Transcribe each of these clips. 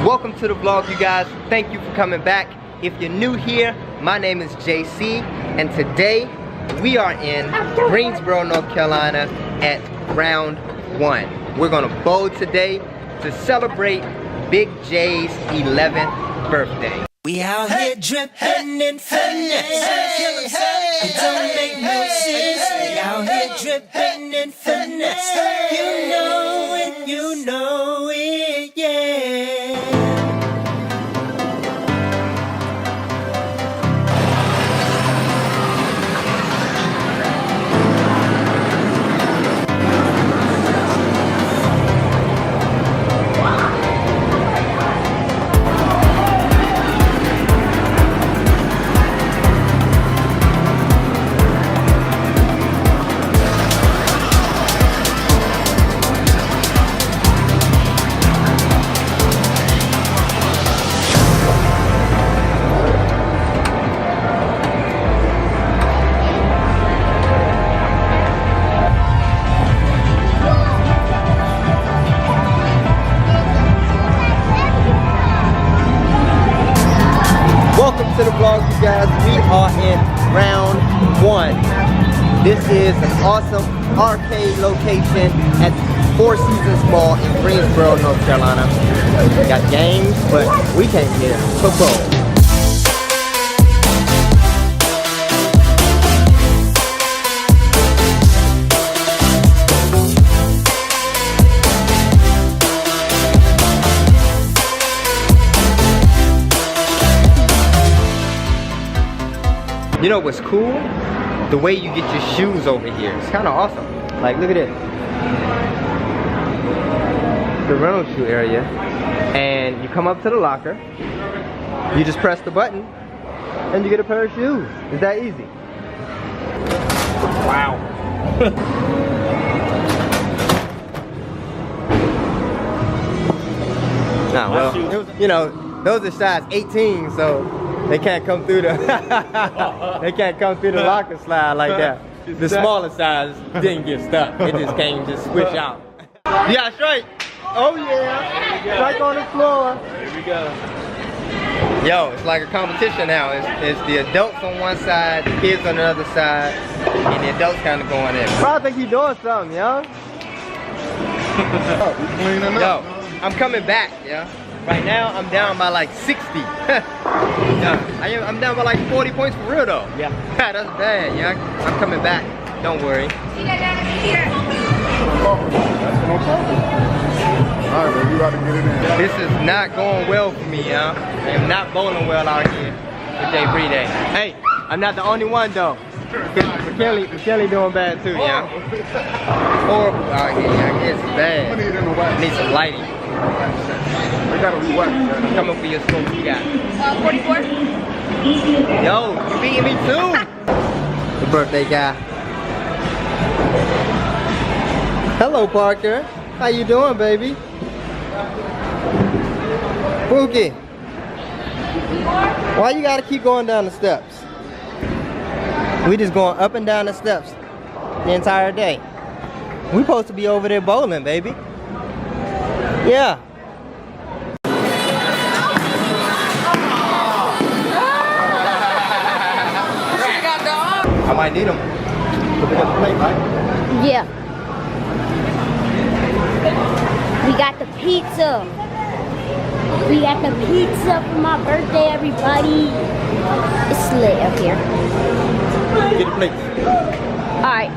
Welcome to the vlog, you guys. Thank you for coming back. If you're new here, my name is JC, and today we are in Greensboro, North Carolina at round 1. We're gonna bowl today to celebrate Big J's 11th birthday. We out here dripping in finesse. It don't make no sense. We out here dripping in finesse. You know it, yeah. Welcome to the vlog, you guys. We are in round 1. This is an awesome arcade location at Four Seasons Mall in Greensboro, North Carolina. We got games, but we came here to bowl. You know what's cool? The way you get your shoes over here. It's kind of awesome. Like, look at it. The rental shoe area. And you come up to the locker. You just press the button. And you get a pair of shoes. It's that easy. Wow. Nah, well, you know, those are size 18, so they can't come through the they can't come through the locker slide like that. The smaller size didn't get stuck. It just came just squish out. Yeah, straight. Oh yeah. Strike on the floor. Here we go. Yo, it's like a competition now. It's the adults on one side, the kids on the other side, and the adults kind of going in. I think he's doing something, yo. Yo, I'm coming back, yeah. Right now, I'm down by like 60. I'm down by like 40 points for real though. Yeah. That's bad, yeah. I'm coming back. Don't worry. Alright, man, you got to get in there. This is not going well for me, yeah. I am not bowling well out here today, Bree Day. Hey, I'm not the only one though. McKinley doing bad too, yeah. Horrible out here, yeah. It's bad. Need some lighting. I gotta re-wax. Coming for your score, what you got? 44. Yo, you beating me too? The birthday guy. Hello, Parker. How you doing, baby? Pookie. Why you gotta keep going down the steps? We just going up and down the steps the entire day. We supposed to be over there bowling, baby. Yeah. I might need them. So they got the plate, right? Yeah. We got the pizza. We got the pizza for my birthday, everybody. It's lit up here. Get the plate. Alright.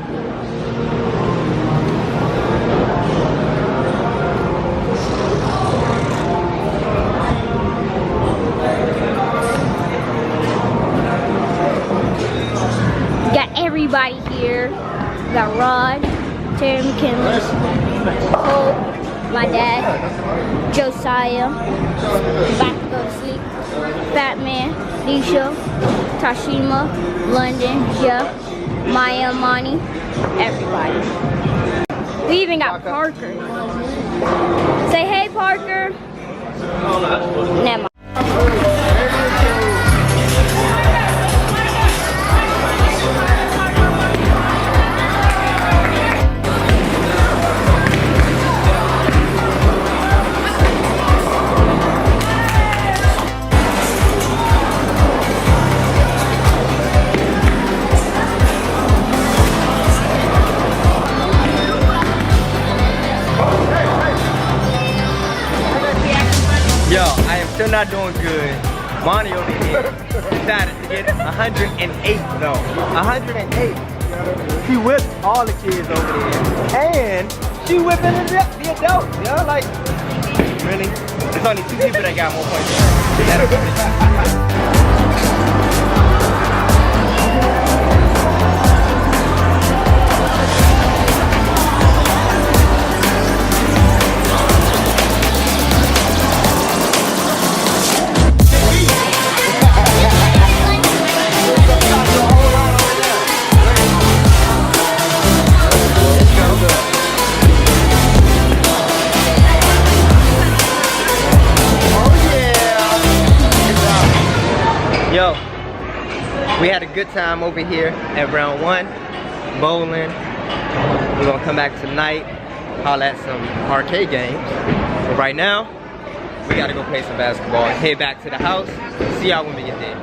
Got everybody here. We got Rod, Terry McKinley, Cole, my dad, Josiah, about to go to sleep, Fat Man, Nisha, Tashima, London, Jeff, Maya, Monty, everybody. We even got Parker. Say hey, Parker. Never mind. Yo, I am still not doing good. Monty over here decided to get 108 though. 108. She whipped all the kids over there. And she whipping the adults, yo. Like, really? There's only 2 people that got more points than Yo, we had a good time over here at round 1, bowling. We're gonna come back tonight, holler at some arcade games. But right now, we gotta go play some basketball, head back to the house, see y'all when we get there.